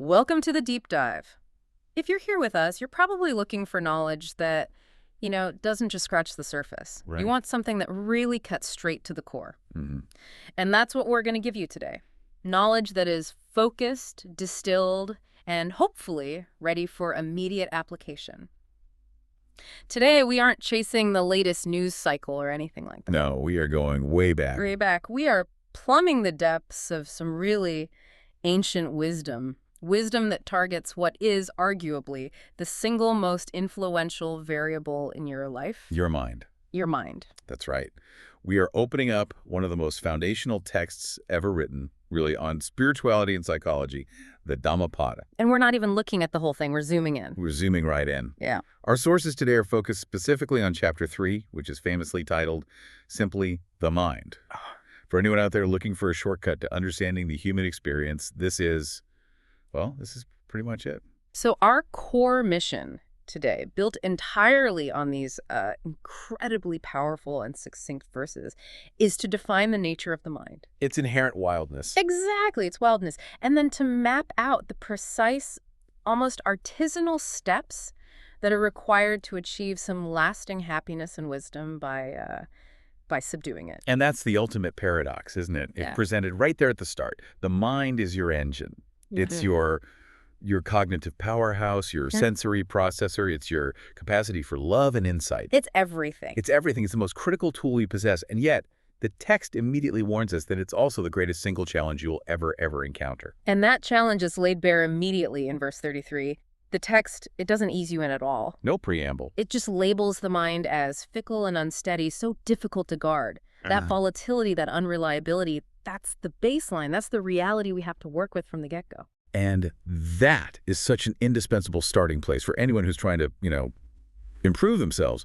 Welcome to the deep dive. If you're here with us, you're probably looking for knowledge that, doesn't just scratch the surface. Right. You want something that really cuts straight to the core. Mm-hmm. And that's what we're going to give you today. Knowledge that is focused, distilled, and hopefully ready for immediate application. Today, we aren't chasing the latest news cycle or anything like that. No, we are going way back. Way back. We are plumbing the depths of some really ancient wisdom. Wisdom that targets what is arguably the single most influential variable in your life. Your mind. Your mind. That's right. We are opening up one of the most foundational texts ever written, really, on spirituality and psychology, the Dhammapada. And we're not even looking at the whole thing. We're zooming in. We're zooming right in. Yeah. Our sources today are focused specifically on Chapter 3, which is famously titled simply The Mind. For anyone out there looking for a shortcut to understanding the human experience, this is pretty much it. So our core mission today, built entirely on these incredibly powerful and succinct verses, is to define the nature of the mind. Its inherent wildness. Exactly, it's wildness. And then to map out the precise, almost artisanal steps that are required to achieve some lasting happiness and wisdom by subduing it. And that's the ultimate paradox, isn't it? Yeah. It's presented right there at the start. The mind is your engine. It's your cognitive powerhouse, your sensory processor. It's your capacity for love and insight. It's everything. It's everything. It's the most critical tool we possess. And yet, the text immediately warns us that it's also the greatest single challenge you will ever encounter. And that challenge is laid bare immediately in verse 33. The text, it doesn't ease you in at all. No preamble. It just labels the mind as fickle and unsteady, so difficult to guard. That volatility, that unreliability, that's the baseline. That's the reality we have to work with from the get-go. And that is such an indispensable starting place for anyone who's trying to, improve themselves.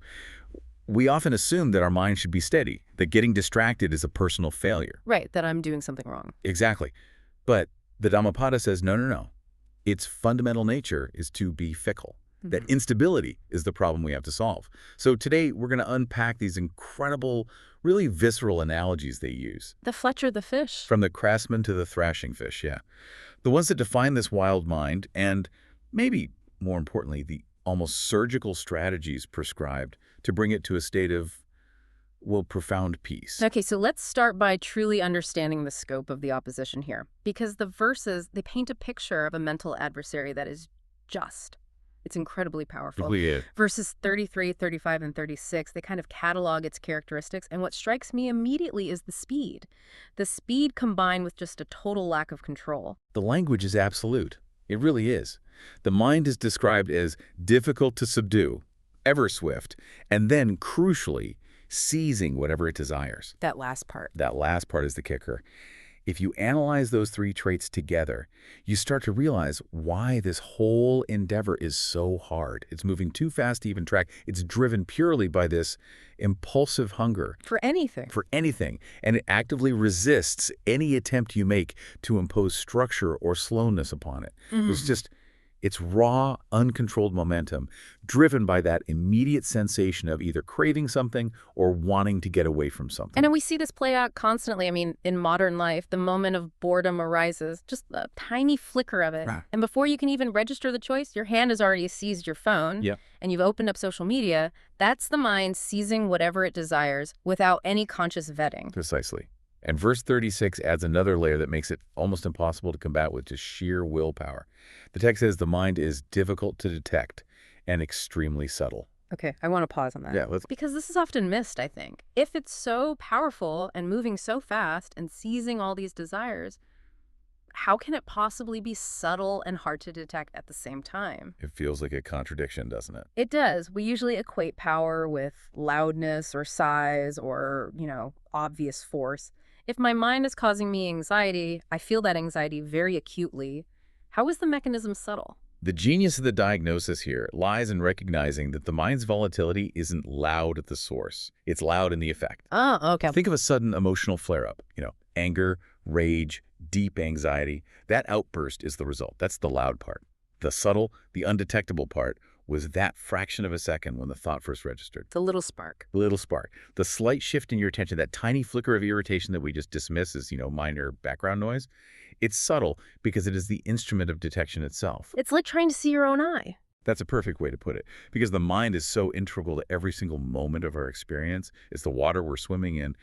We often assume that our mind should be steady, that getting distracted is a personal failure. Right, that I'm doing something wrong. Exactly. But the Dhammapada says, no. Its fundamental nature is to be fickle. That instability is the problem we have to solve. So today, we're going to unpack these incredible, really visceral analogies they use. The Fletcher the fish. From the craftsman to the thrashing fish, yeah. The ones that define this wild mind and, maybe more importantly, the almost surgical strategies prescribed to bring it to a state of, profound peace. Okay, so let's start by truly understanding the scope of the opposition here. Because the verses, they paint a picture of a mental adversary that is just. It's incredibly powerful. Yeah. Verses 33, 35, and 36, they kind of catalog its characteristics. And what strikes me immediately is the speed. The speed combined with just a total lack of control. The language is absolute. It really is. The mind is described as difficult to subdue, ever swift, and then, crucially, seizing whatever it desires. That last part. That last part is the kicker. If you analyze those three traits together, you start to realize why this whole endeavor is so hard. It's moving too fast to even track. It's driven purely by this impulsive hunger. For anything. For anything. And it actively resists any attempt you make to impose structure or slowness upon it. It's raw, uncontrolled momentum, driven by that immediate sensation of either craving something or wanting to get away from something. And we see this play out constantly. I mean, in modern life, the moment of boredom arises, just a tiny flicker of it. Right. And before you can even register the choice, your hand has already seized your phone. Yep. And you've opened up social media. That's the mind seizing whatever it desires without any conscious vetting. Precisely. And verse 36 adds another layer that makes it almost impossible to combat with just sheer willpower. The text says the mind is difficult to detect and extremely subtle. Okay, I want to pause on that. Yeah, let's... Because this is often missed, I think. If it's so powerful and moving so fast and seizing all these desires, how can it possibly be subtle and hard to detect at the same time? It feels like a contradiction, doesn't it? It does. We usually equate power with loudness or size or, obvious force. If my mind is causing me anxiety, I feel that anxiety very acutely. How is the mechanism subtle? The genius of the diagnosis here lies in recognizing that the mind's volatility isn't loud at the source. It's loud in the effect. Oh, okay. Think of a sudden emotional flare-up. Anger, rage, deep anxiety. That outburst is the result. That's the loud part. The subtle, the undetectable part was that fraction of a second when the thought first registered. The little spark. The little spark. The slight shift in your attention, that tiny flicker of irritation that we just dismiss as, minor background noise, It's subtle because it is the instrument of detection itself. It's like trying to see your own eye. That's a perfect way to put it, because the mind is so integral to every single moment of our experience. It's the water we're swimming in.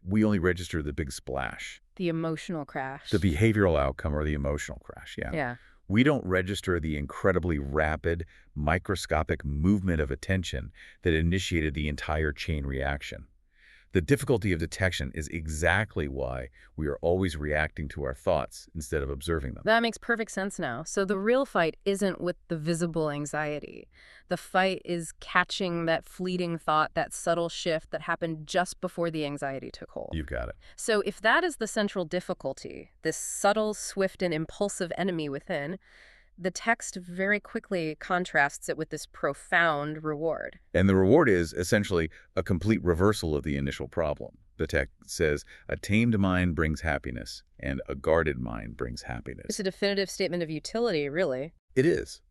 We only register the big splash, The emotional crash. the behavioral outcome or the emotional crash, yeah. Yeah. We don't register the incredibly rapid, microscopic movement of attention that initiated the entire chain reaction. The difficulty of detection is exactly why we are always reacting to our thoughts instead of observing them. That makes perfect sense now. So the real fight isn't with the visible anxiety. The fight is catching that fleeting thought, that subtle shift that happened just before the anxiety took hold. You've got it. So if that is the central difficulty, this subtle, swift, and impulsive enemy within, the text very quickly contrasts it with this profound reward. And the reward is essentially a complete reversal of the initial problem. The text says, a tamed mind brings happiness, and a guarded mind brings happiness. It's a definitive statement of utility, really. It is.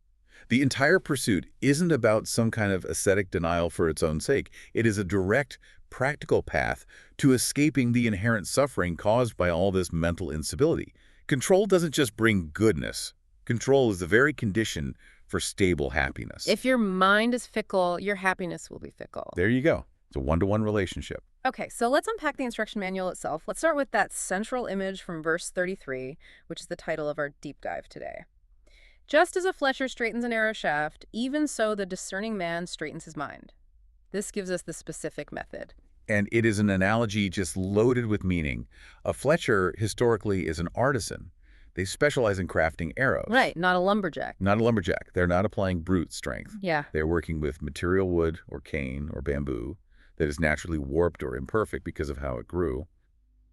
The entire pursuit isn't about some kind of ascetic denial for its own sake. It is a direct, practical path to escaping the inherent suffering caused by all this mental instability. Control doesn't just bring goodness. Control is the very condition for stable happiness. If your mind is fickle, your happiness will be fickle. There you go. It's a one-to-one relationship. Okay, so let's unpack the instruction manual itself. Let's start with that central image from verse 33, which is the title of our deep dive today. Just as a fletcher straightens an arrow shaft, even so the discerning man straightens his mind. This gives us the specific method. And it is an analogy just loaded with meaning. A fletcher historically is an artisan. They specialize in crafting arrows. Right, not a lumberjack. Not a lumberjack. They're not applying brute strength. Yeah. They're working with material wood or cane or bamboo that is naturally warped or imperfect because of how it grew.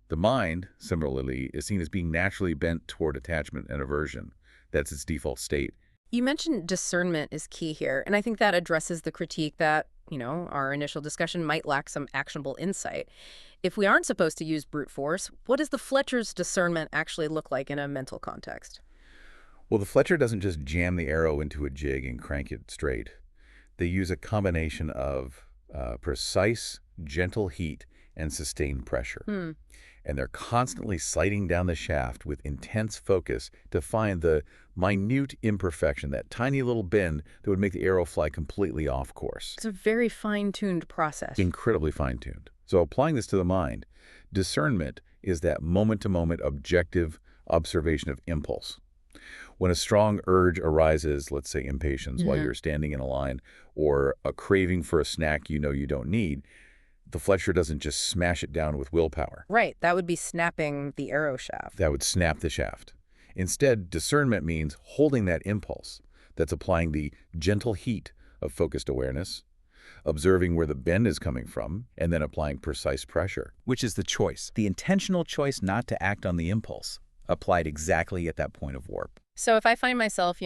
The mind, similarly, is seen as being naturally bent toward attachment and aversion. That's its default state. You mentioned discernment is key here, and I think that addresses the critique that, our initial discussion might lack some actionable insight. If we aren't supposed to use brute force, what does the Fletcher's discernment actually look like in a mental context? Well, the Fletcher doesn't just jam the arrow into a jig and crank it straight. They use a combination of precise, gentle heat and sustained pressure. And they're constantly sliding down the shaft with intense focus to find the minute imperfection, that tiny little bend that would make the arrow fly completely off course. It's a very fine-tuned process. Incredibly fine-tuned. So applying this to the mind, discernment is that moment-to-moment objective observation of impulse. When a strong urge arises, let's say impatience while you're standing in a line, or a craving for a snack you know you don't need, the Fletcher doesn't just smash it down with willpower. Right, that would be snapping the arrow shaft. That would snap the shaft. Instead, discernment means holding that impulse. That's applying the gentle heat of focused awareness, observing where the bend is coming from, and then applying precise pressure. Which is the choice, the intentional choice not to act on the impulse, applied exactly at that point of warp. So if I find myself,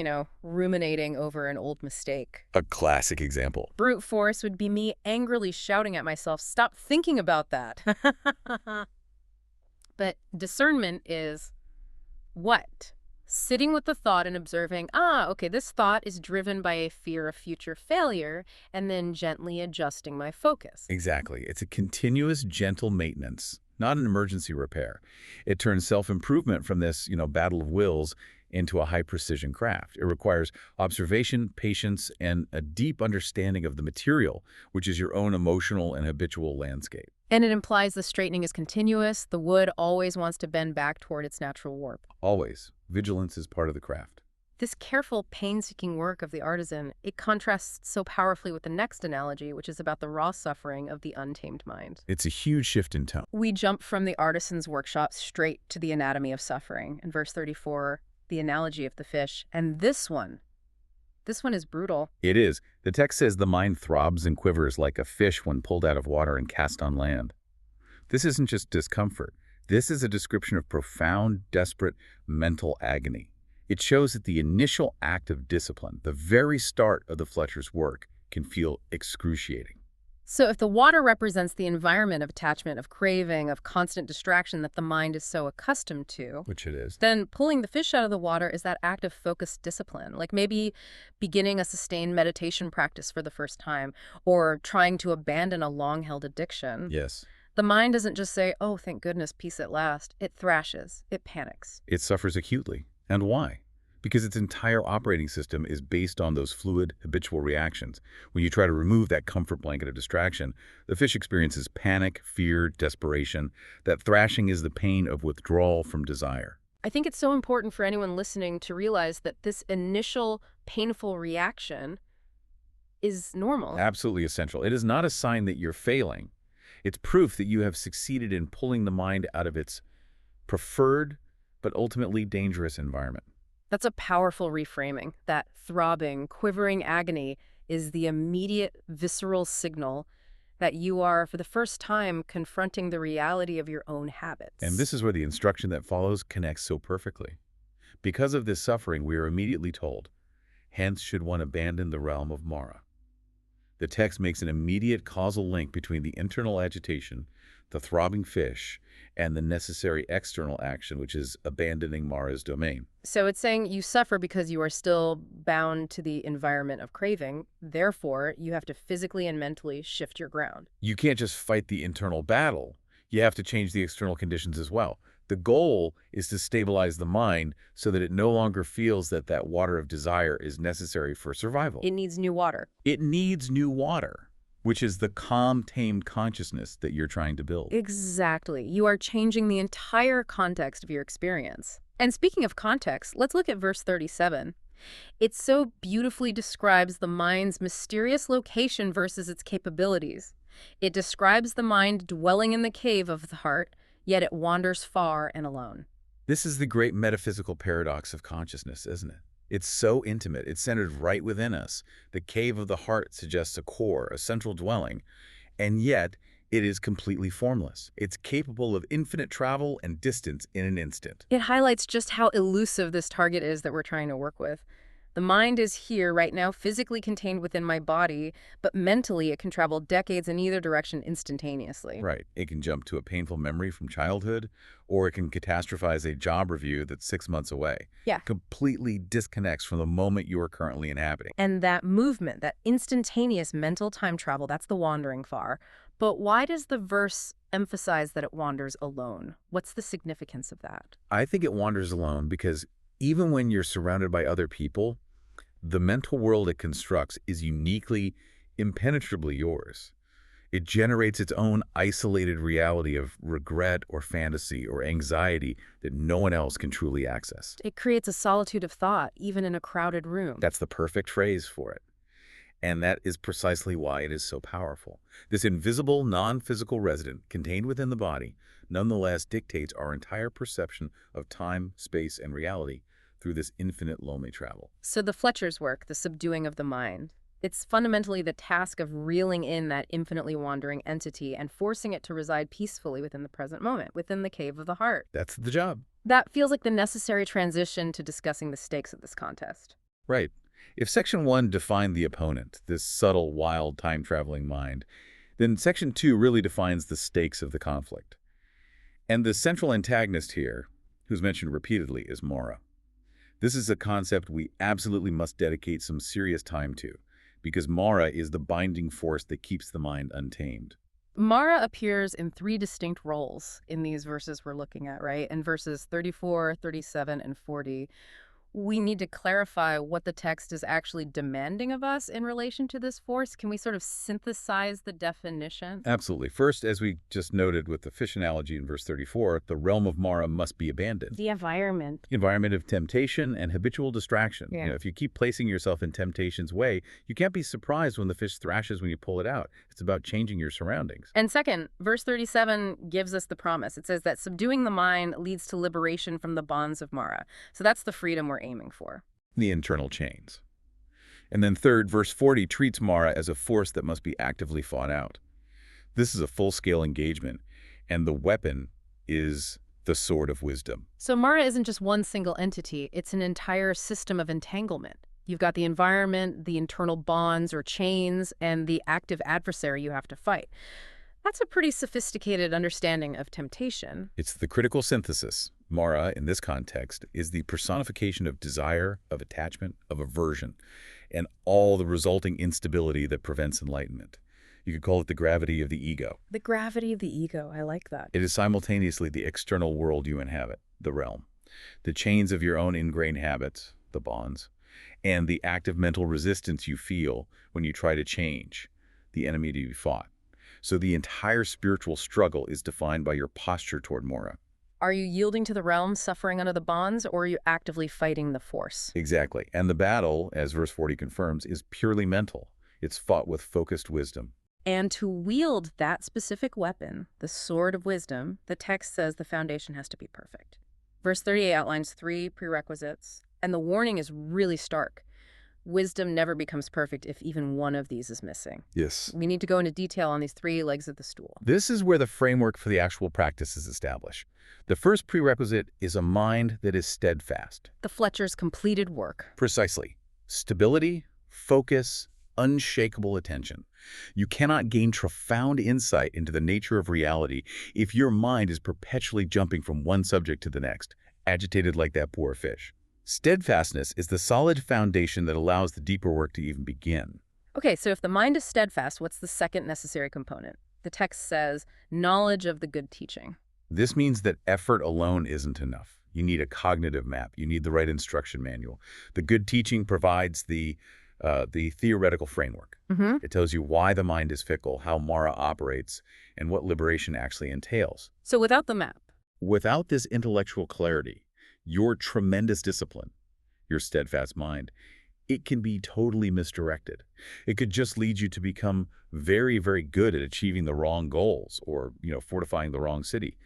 ruminating over an old mistake, A classic example. brute force would be me angrily shouting at myself, stop thinking about that. But discernment is what? Sitting with the thought and observing, okay, this thought is driven by a fear of future failure, and then gently adjusting my focus. Exactly. It's a continuous, gentle maintenance, not an emergency repair. It turns self-improvement from this, battle of wills into a high-precision craft. It requires observation, patience, and a deep understanding of the material, which is your own emotional and habitual landscape. And it implies the straightening is continuous. The wood always wants to bend back toward its natural warp. Always. Vigilance is part of the craft. This careful, painstaking work of the artisan, it contrasts so powerfully with the next analogy, which is about the raw suffering of the untamed mind. It's a huge shift in tone. We jump from the artisan's workshop straight to the anatomy of suffering. In verse 34, the analogy of the fish. And this one is brutal. It is. The text says the mind throbs and quivers like a fish when pulled out of water and cast on land. This isn't just discomfort. This is a description of profound, desperate mental agony. It shows that the initial act of discipline, the very start of the Fletcher's work, can feel excruciating. So if the water represents the environment of attachment, of craving, of constant distraction that the mind is so accustomed to, Which it is. then pulling the fish out of the water is that act of focused discipline, like maybe beginning a sustained meditation practice for the first time, or trying to abandon a long-held addiction. Yes. The mind doesn't just say, oh, thank goodness, peace at last. It thrashes. It panics. It suffers acutely. And why? Because its entire operating system is based on those fluid, habitual reactions. When you try to remove that comfort blanket of distraction, the fish experiences panic, fear, desperation. That thrashing is the pain of withdrawal from desire. I think it's so important for anyone listening to realize that this initial painful reaction is normal. Absolutely essential. It is not a sign that you're failing. It's proof that you have succeeded in pulling the mind out of its preferred but ultimately dangerous environment. That's a powerful reframing. That throbbing, quivering agony is the immediate visceral signal that you are, for the first time, confronting the reality of your own habits. And this is where the instruction that follows connects so perfectly. Because of this suffering, we are immediately told, hence should one abandon the realm of Mara. The text makes an immediate causal link between the internal agitation, the throbbing fish, and the necessary external action, which is abandoning Mara's domain. So it's saying you suffer because you are still bound to the environment of craving. Therefore, you have to physically and mentally shift your ground. You can't just fight the internal battle. You have to change the external conditions as well. The goal is to stabilize the mind so that it no longer feels that that water of desire is necessary for survival. It needs new water. It needs new water, which is the calm, tamed consciousness that you're trying to build. Exactly. You are changing the entire context of your experience. And speaking of context, let's look at verse 37. It so beautifully describes the mind's mysterious location versus its capabilities. It describes the mind dwelling in the cave of the heart, yet it wanders far and alone. This is the great metaphysical paradox of consciousness, isn't it? It's so intimate. It's centered right within us. The cave of the heart suggests a core, a central dwelling, and yet it is completely formless. It's capable of infinite travel and distance in an instant. It highlights just how elusive this target is that we're trying to work with. The mind is here right now, physically contained within my body, but mentally it can travel decades in either direction instantaneously. Right. It can jump to a painful memory from childhood, or it can catastrophize a job review that's 6 months away. Yeah. Completely disconnects from the moment you are currently inhabiting. And that movement, that instantaneous mental time travel, that's the wandering far. But why does the verse emphasize that it wanders alone? What's the significance of that? I think it wanders alone because even when you're surrounded by other people, the mental world it constructs is uniquely, impenetrably yours. It generates its own isolated reality of regret or fantasy or anxiety that no one else can truly access. It creates a solitude of thought, even in a crowded room. That's the perfect phrase for it. And that is precisely why it is so powerful. This invisible, non-physical resident contained within the body nonetheless dictates our entire perception of time, space, and reality through this infinite lonely travel. So the Fletcher's work, the subduing of the mind, it's fundamentally the task of reeling in that infinitely wandering entity and forcing it to reside peacefully within the present moment, within the cave of the heart. That's the job. That feels like the necessary transition to discussing the stakes of this contest. Right. If Section 1 defined the opponent, this subtle, wild, time-traveling mind, then Section 2 really defines the stakes of the conflict. And the central antagonist here, who's mentioned repeatedly, is Mara. This is a concept we absolutely must dedicate some serious time to, because Mara is the binding force that keeps the mind untamed. Mara appears in 3 distinct roles in these verses we're looking at, right? In verses 34, 37, and 40. We need to clarify what the text is actually demanding of us in relation to this force. Can we sort of synthesize the definition? Absolutely. First, as we just noted with the fish analogy in verse 34, the realm of Mara must be abandoned. The environment. Environment of temptation and habitual distraction. Yeah. If you keep placing yourself in temptation's way, you can't be surprised when the fish thrashes when you pull it out. It's about changing your surroundings. And second, verse 37 gives us the promise. It says that subduing the mind leads to liberation from the bonds of Mara. So that's the freedom we're aiming for. The internal chains. And then third, verse 40 treats Mara as a force that must be actively fought out. This is a full-scale engagement, and the weapon is the sword of wisdom. So Mara isn't just one single entity, it's an entire system of entanglement. You've got the environment, the internal bonds or chains, and the active adversary you have to fight. That's a pretty sophisticated understanding of temptation. It's the critical synthesis. Mara, in this context, is the personification of desire, of attachment, of aversion, and all the resulting instability that prevents enlightenment. You could call it the gravity of the ego. The gravity of the ego. I like that. It is simultaneously the external world you inhabit, the realm, the chains of your own ingrained habits, the bonds, and the active mental resistance you feel when you try to change, the enemy to be fought. So the entire spiritual struggle is defined by your posture toward Mora. Are you yielding to the realm, suffering under the bonds, or are you actively fighting the force? Exactly. And the battle, as verse 40 confirms, is purely mental. It's fought with focused wisdom. And to wield that specific weapon, the sword of wisdom, the text says the foundation has to be perfect. Verse 38 outlines 3 prerequisites, and the warning is really stark. Wisdom never becomes perfect if even one of these is missing. Yes. We need to go into detail on these 3 legs of the stool. This is where the framework for the actual practice is established. The first prerequisite is a mind that is steadfast. The Fletcher's completed work. Precisely. Stability, focus, unshakable attention. You cannot gain profound insight into the nature of reality if your mind is perpetually jumping from one subject to the next, agitated like that poor fish. Steadfastness is the solid foundation that allows the deeper work to even begin. Okay, so if the mind is steadfast, what's the second necessary component? The text says knowledge of the good teaching. This means that effort alone isn't enough. You need a cognitive map. You need the right instruction manual. The good teaching provides the theoretical framework. It tells you why the mind is fickle, how Mara operates, and what liberation actually entails. So without the map, Without this intellectual clarity, your tremendous discipline, your steadfast mind, it can be totally misdirected. It could just lead you to become very, very good at achieving the wrong goals or, fortifying the wrong city.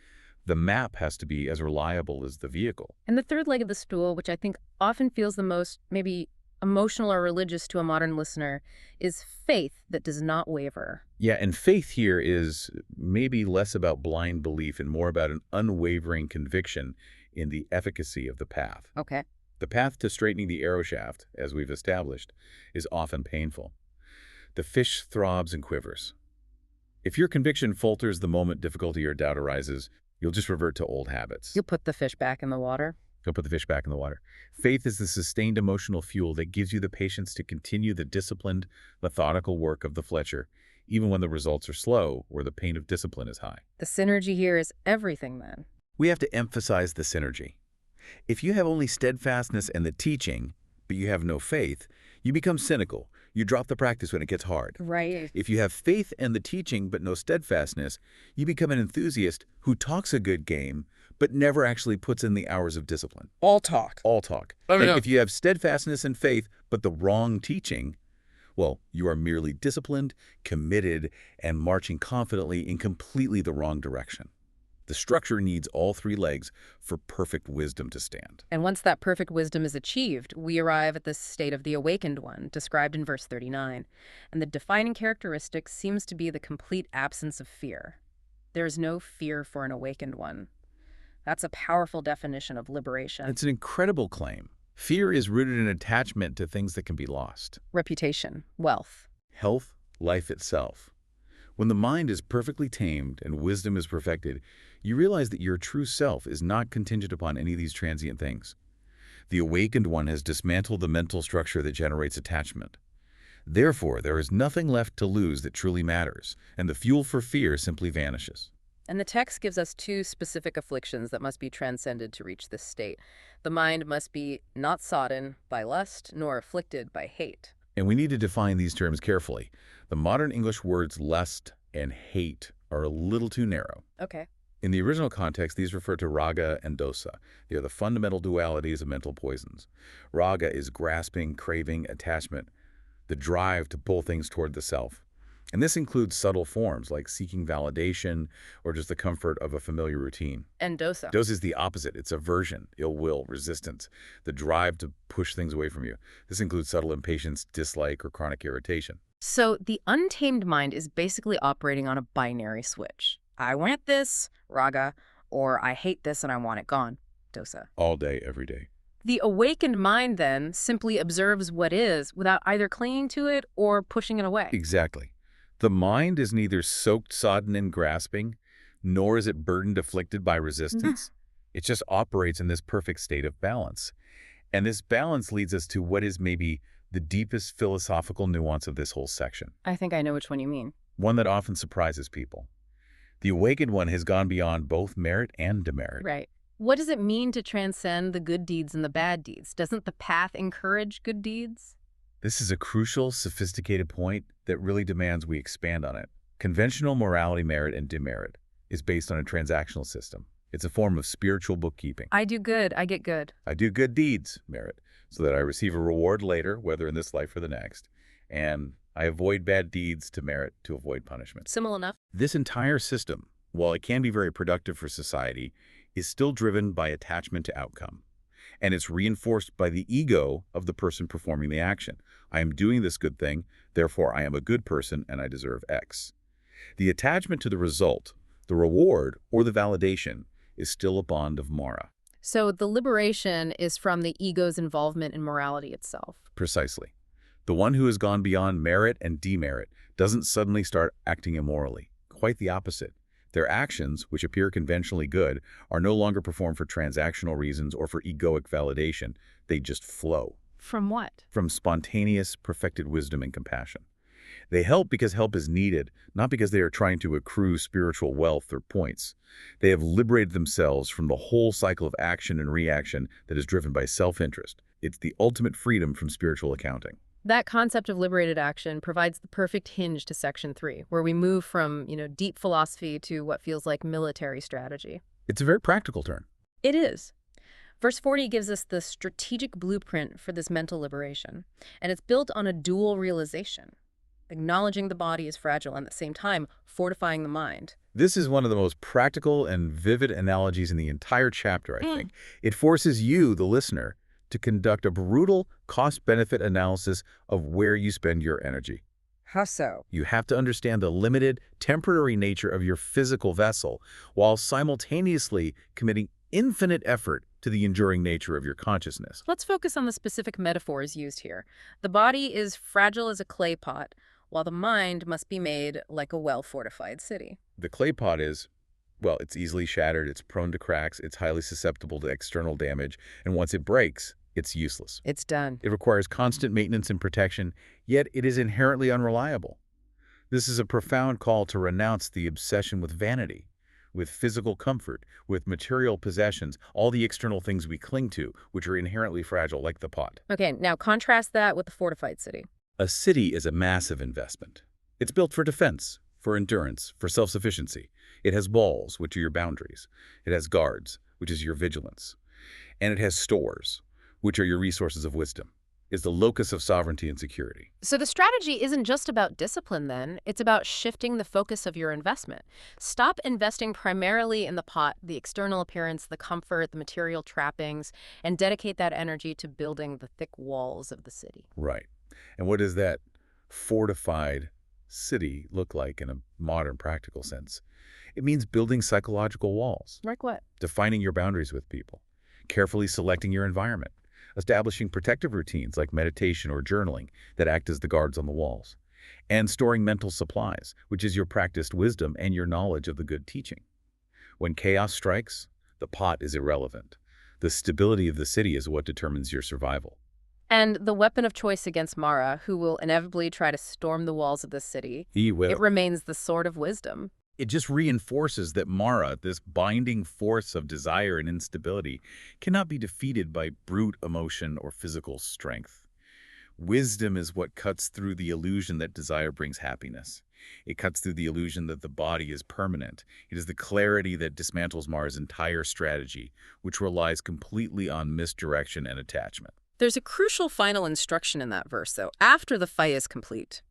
The map has to be as reliable as the vehicle. and the third leg of the stool, which I think often feels the most maybe emotional or religious to a modern listener, is faith that does not waver. Yeah, and faith here is maybe less about blind belief and more about an unwavering conviction in the efficacy of the path. Okay. The path to straightening the arrow shaft, as we've established, is often painful. The fish throbs and quivers. If your conviction falters the moment difficulty or doubt arises, you'll just revert to old habits. You'll put the fish back in the water. You'll put the fish back in the water. Faith is the sustained emotional fuel that gives you the patience to continue the disciplined, methodical work of the Fletcher, even when the results are slow or the pain of discipline is high. The synergy here is everything then. We have to emphasize the synergy. If you have only steadfastness and the teaching, but you have no faith, you become cynical. You drop the practice when it gets hard. Right. If you have faith and the teaching but no steadfastness, you become an enthusiast who talks a good game but never actually puts in the hours of discipline. All talk. All talk. And if you have steadfastness and faith but the wrong teaching, well, you are merely disciplined, committed, and marching confidently in completely the wrong direction. The structure needs all 3 legs for perfect wisdom to stand. And once that perfect wisdom is achieved, we arrive at the state of the awakened one, described in verse 39. And the defining characteristic seems to be the complete absence of fear. There is no fear for an awakened one. That's a powerful definition of liberation. It's an incredible claim. Fear is rooted in attachment to things that can be lost. Reputation, wealth. Health, life itself. When the mind is perfectly tamed and wisdom is perfected, you realize that your true self is not contingent upon any of these transient things. The awakened one has dismantled the mental structure that generates attachment. Therefore, there is nothing left to lose that truly matters, and the fuel for fear simply vanishes. And the text gives us 2 specific afflictions that must be transcended to reach this state. The mind must be not sodden by lust, nor afflicted by hate. And we need to define these terms carefully. The modern English words lust and hate are a little too narrow. Okay. In the original context, these refer to raga and dosa. They are the fundamental dualities of mental poisons. Raga is grasping, craving, attachment, the drive to pull things toward the self. And this includes subtle forms like seeking validation or just the comfort of a familiar routine. And dosa. Dosa is the opposite. It's aversion, ill will, resistance, the drive to push things away from you. This includes subtle impatience, dislike, or chronic irritation. So the untamed mind is basically operating on a binary switch. I want this, raga, or I hate this and I want it gone, dosa. All day, every day. The awakened mind then simply observes what is without either clinging to it or pushing it away. Exactly. The mind is neither soaked, sodden, and grasping, nor is it burdened, afflicted by resistance. It just operates in this perfect state of balance. And this balance leads us to what is maybe the deepest philosophical nuance of this whole section. I think I know which one you mean. one that often surprises people. The awakened one has gone beyond both merit and demerit. Right. What does it mean to transcend the good deeds and the bad deeds? Doesn't the path encourage good deeds? This is a crucial, sophisticated point that really demands we expand on it. Conventional morality, merit and demerit, is based on a transactional system. It's a form of spiritual bookkeeping. I do good, I get good. I do good deeds, merit, so that I receive a reward later, whether in this life or the next. And I avoid bad deeds to merit, to avoid punishment. Simple enough. This entire system, while it can be very productive for society, is still driven by attachment to outcome. And it's reinforced by the ego of the person performing the action. I am doing this good thing, therefore I am a good person and I deserve X. The attachment to the result, the reward, or the validation is still a bond of Mara. So the liberation is from the ego's involvement in morality itself. Precisely. The one who has gone beyond merit and demerit doesn't suddenly start acting immorally. Quite the opposite. Their actions, which appear conventionally good, are no longer performed for transactional reasons or for egoic validation. They just flow. From what? From spontaneous, perfected wisdom and compassion. They help because help is needed, not because they are trying to accrue spiritual wealth or points. They have liberated themselves from the whole cycle of action and reaction that is driven by self-interest. It's the ultimate freedom from spiritual accounting. That concept of liberated action provides the perfect hinge to Section 3, where we move from, deep philosophy to what feels like military strategy. It's a very practical turn. It is. Verse 40 gives us the strategic blueprint for this mental liberation, and it's built on a dual realization, acknowledging the body is fragile and at the same time fortifying the mind. This is one of the most practical and vivid analogies in the entire chapter, I think. It forces you, the listener, to conduct a brutal cost-benefit analysis of where you spend your energy. How so? You have to understand the limited, temporary nature of your physical vessel while simultaneously committing infinite effort to the enduring nature of your consciousness. Let's focus on the specific metaphors used here. The body is fragile as a clay pot, while the mind must be made like a well-fortified city. The clay pot is, well, it's easily shattered, it's prone to cracks, it's highly susceptible to external damage, and once it breaks, it's useless. It's done. It requires constant maintenance and protection, yet it is inherently unreliable. This is a profound call to renounce the obsession with vanity, with physical comfort, with material possessions, all the external things we cling to, which are inherently fragile, like the pot. Okay, now contrast that with the fortified city. A city is a massive investment. It's built for defense, for endurance, for self-sufficiency. It has walls, which are your boundaries. It has guards, which is your vigilance. And it has stores, which are your resources of wisdom. It's the locus of sovereignty and security. So the strategy isn't just about discipline then, it's about shifting the focus of your investment. Stop investing primarily in the pot, the external appearance, the comfort, the material trappings, and dedicate that energy to building the thick walls of the city. Right. And what does that fortified city look like in a modern practical sense? It means building psychological walls. Like what? Defining your boundaries with people. Carefully selecting your environment. Establishing protective routines like meditation or journaling that act as the guards on the walls, and storing mental supplies, which is your practiced wisdom and your knowledge of the good teaching. When chaos strikes, the pot is irrelevant. The stability of the city is what determines your survival. And the weapon of choice against Mara, who will inevitably try to storm the walls of the city, it remains the sword of wisdom. It just reinforces that Mara, this binding force of desire and instability, cannot be defeated by brute emotion or physical strength. Wisdom is what cuts through the illusion that desire brings happiness. It cuts through the illusion that the body is permanent. It is the clarity that dismantles Mara's entire strategy, which relies completely on misdirection and attachment. There's a crucial final instruction in that verse, though, after the fight is complete.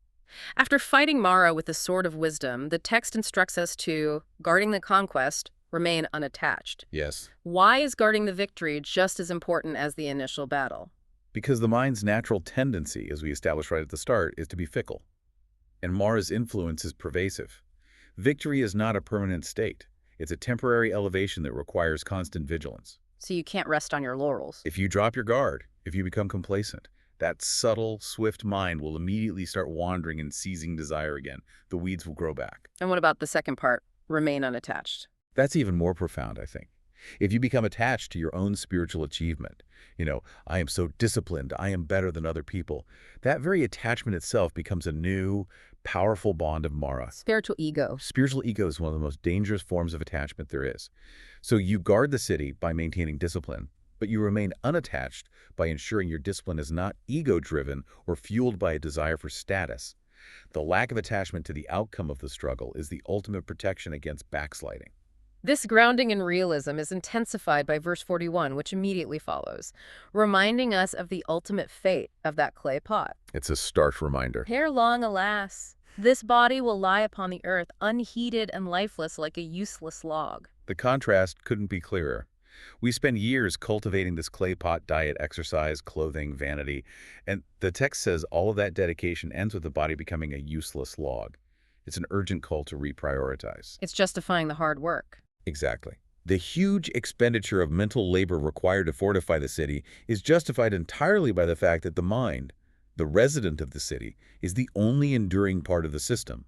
After fighting Mara with the sword of wisdom, the text instructs us to, guarding the conquest, remain unattached. Yes. Why is guarding the victory just as important as the initial battle? Because the mind's natural tendency, as we established right at the start, is to be fickle. And Mara's influence is pervasive. Victory is not a permanent state. It's a temporary elevation that requires constant vigilance. So you can't rest on your laurels. If you drop your guard, if you become complacent, that subtle, swift mind will immediately start wandering and seizing desire again. The weeds will grow back. And what about the second part, remain unattached? That's even more profound, I think. If you become attached to your own spiritual achievement, I am so disciplined, I am better than other people, that very attachment itself becomes a new, powerful bond of Mara. Spiritual ego. Spiritual ego is one of the most dangerous forms of attachment there is. So you guard the city by maintaining discipline, but you remain unattached by ensuring your discipline is not ego-driven or fueled by a desire for status. The lack of attachment to the outcome of the struggle is the ultimate protection against backsliding. This grounding in realism is intensified by verse 41, which immediately follows, reminding us of the ultimate fate of that clay pot. It's a stark reminder. Ere long, alas, this body will lie upon the earth, unheeded and lifeless like a useless log. The contrast couldn't be clearer. We spend years cultivating this clay pot diet, exercise, clothing, vanity, and the text says all of that dedication ends with the body becoming a useless log. It's an urgent call to reprioritize. It's justifying the hard work. Exactly. The huge expenditure of mental labor required to fortify the city is justified entirely by the fact that the mind, the resident of the city, is the only enduring part of the system.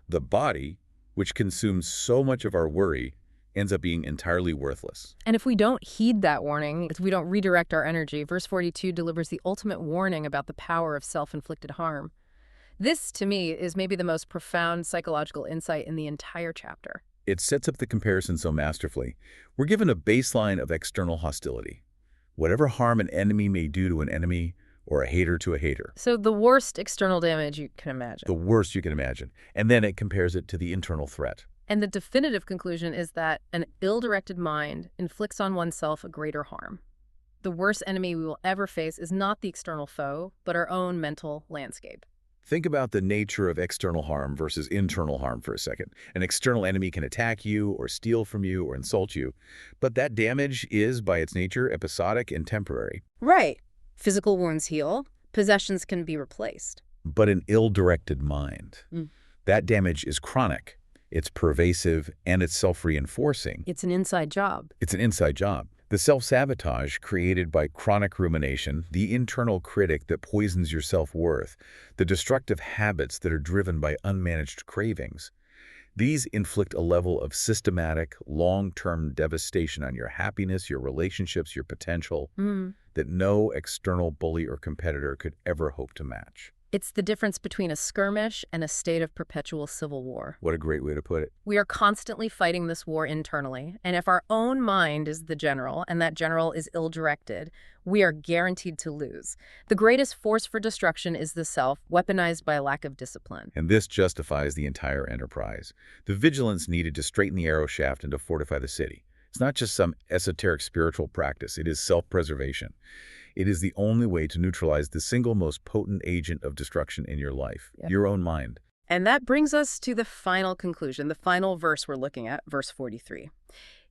The body, which consumes so much of our worry, ends up being entirely worthless. And if we don't heed that warning, if we don't redirect our energy, verse 42 delivers the ultimate warning about the power of self-inflicted harm. This, to me, is maybe the most profound psychological insight in the entire chapter. It sets up the comparison so masterfully. We're given a baseline of external hostility. Whatever harm an enemy may do to an enemy, or a hater to a hater. So the worst external damage you can imagine. The worst you can imagine. And then it compares it to the internal threat. And the definitive conclusion is that an ill-directed mind inflicts on oneself a greater harm. The worst enemy we will ever face is not the external foe, but our own mental landscape. Think about the nature of external harm versus internal harm for a second. An external enemy can attack you or steal from you or insult you, but that damage is, by its nature, episodic and temporary. Right. Physical wounds heal. Possessions can be replaced. But an ill-directed mind, that damage is chronic. It's pervasive, and it's self-reinforcing. It's an inside job. It's an inside job. The self-sabotage created by chronic rumination, the internal critic that poisons your self-worth, the destructive habits that are driven by unmanaged cravings, these inflict a level of systematic, long-term devastation on your happiness, your relationships, your potential, that no external bully or competitor could ever hope to match. It's the difference between a skirmish and a state of perpetual civil war. What a great way to put it. We are constantly fighting this war internally, and if our own mind is the general, and that general is ill-directed, we are guaranteed to lose. The greatest force for destruction is the self, weaponized by a lack of discipline. And this justifies the entire enterprise. The vigilance needed to straighten the arrow shaft and to fortify the city. It's not just some esoteric spiritual practice. It is self-preservation. It is the only way to neutralize the single most potent agent of destruction in your life, your own mind. And that brings us to the final conclusion, the final verse we're looking at, verse 43.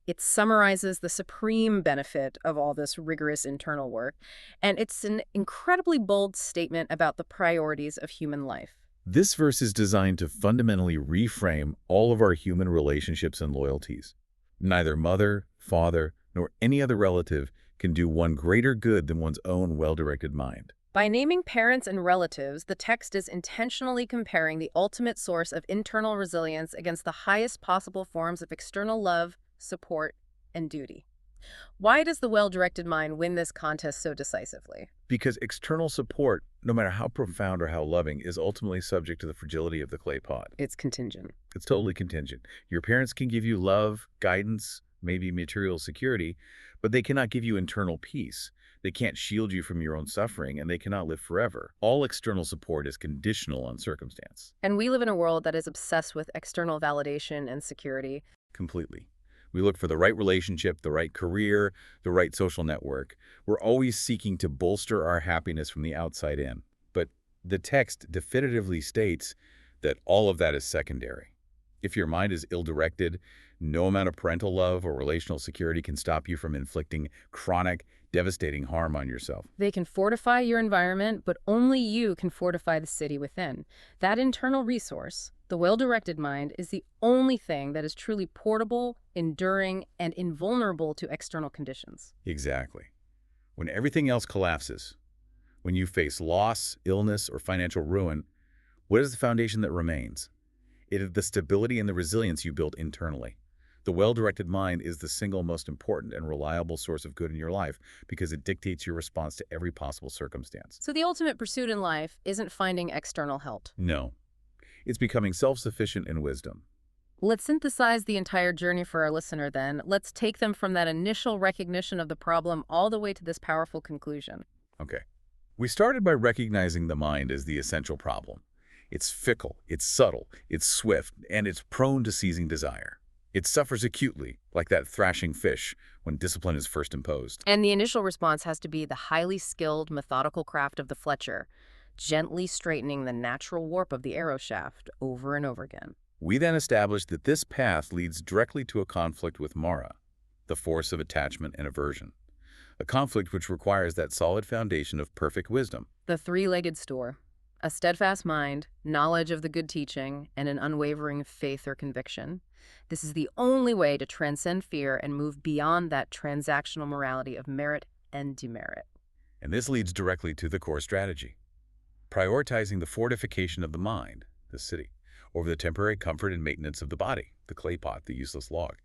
It summarizes the supreme benefit of all this rigorous internal work, and it's an incredibly bold statement about the priorities of human life. This verse is designed to fundamentally reframe all of our human relationships and loyalties. Neither mother, father, nor any other relative can do one greater good than one's own well-directed mind. By naming parents and relatives, the text is intentionally comparing the ultimate source of internal resilience against the highest possible forms of external love, support, and duty. Why does the well-directed mind win this contest so decisively? Because external support, no matter how profound or how loving, is ultimately subject to the fragility of the clay pot. It's contingent. It's totally contingent. Your parents can give you love, guidance, maybe material security, but they cannot give you internal peace. They can't shield you from your own suffering, and they cannot live forever. All external support is conditional on circumstance. And we live in a world that is obsessed with external validation and security. Completely. We look for the right relationship, the right career, the right social network. We're always seeking to bolster our happiness from the outside in. But the text definitively states that all of that is secondary. If your mind is ill-directed, no amount of parental love or relational security can stop you from inflicting chronic, devastating harm on yourself. They can fortify your environment, but only you can fortify the city within. That internal resource, the well-directed mind, is the only thing that is truly portable, enduring, and invulnerable to external conditions. Exactly. When everything else collapses, when you face loss, illness, or financial ruin, what is the foundation that remains? It is the stability and the resilience you built internally. The well-directed mind is the single most important and reliable source of good in your life because it dictates your response to every possible circumstance. So the ultimate pursuit in life isn't finding external help. No. It's becoming self-sufficient in wisdom. Let's synthesize the entire journey for our listener then. Let's take them from that initial recognition of the problem all the way to this powerful conclusion. Okay. We started by recognizing the mind as the essential problem. It's fickle, it's subtle, it's swift, and it's prone to seizing desire. It suffers acutely, like that thrashing fish, when discipline is first imposed. And the initial response has to be the highly skilled, methodical craft of the Fletcher, gently straightening the natural warp of the arrow shaft over and over again. We then established that this path leads directly to a conflict with Mara, the force of attachment and aversion. A conflict which requires that solid foundation of perfect wisdom. The three-legged stool. A steadfast mind, knowledge of the good teaching, and an unwavering faith or conviction. This is the only way to transcend fear and move beyond that transactional morality of merit and demerit. And this leads directly to the core strategy. Prioritizing the fortification of the mind, the city, over the temporary comfort and maintenance of the body, the clay pot, the useless log.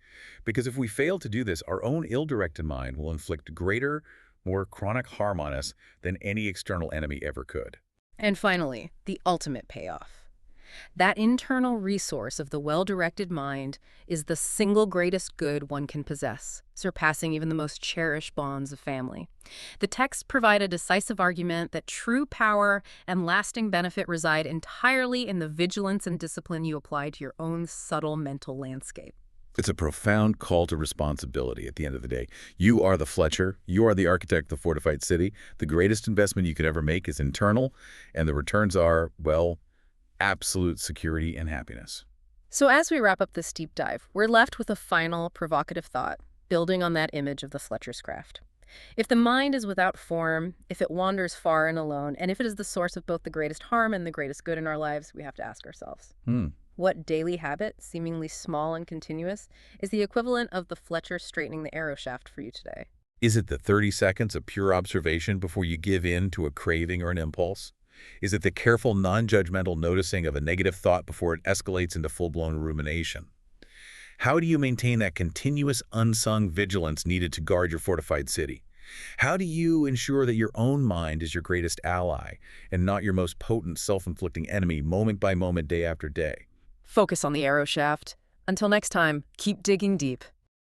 Because if we fail to do this, our own ill-directed mind will inflict greater, more chronic harm on us than any external enemy ever could. And finally, the ultimate payoff. That internal resource of the well-directed mind is the single greatest good one can possess, surpassing even the most cherished bonds of family. The texts provide a decisive argument that true power and lasting benefit reside entirely in the vigilance and discipline you apply to your own subtle mental landscape. It's a profound call to responsibility at the end of the day. You are the Fletcher. You are the architect of the fortified city. The greatest investment you could ever make is internal, and the returns are, well, absolute security and happiness. So as we wrap up this deep dive, we're left with a final provocative thought, building on that image of the Fletcher's craft. If the mind is without form, if it wanders far and alone, and if it is the source of both the greatest harm and the greatest good in our lives, we have to ask ourselves, what daily habit, seemingly small and continuous, is the equivalent of the Fletcher straightening the arrow shaft for you today? Is it the 30 seconds of pure observation before you give in to a craving or an impulse? Is it the careful, non-judgmental noticing of a negative thought before it escalates into full-blown rumination? How do you maintain that continuous, unsung vigilance needed to guard your fortified city? How do you ensure that your own mind is your greatest ally and not your most potent, self-inflicting enemy moment by moment, day after day? Focus on the arrow shaft. Until next time, keep digging deep.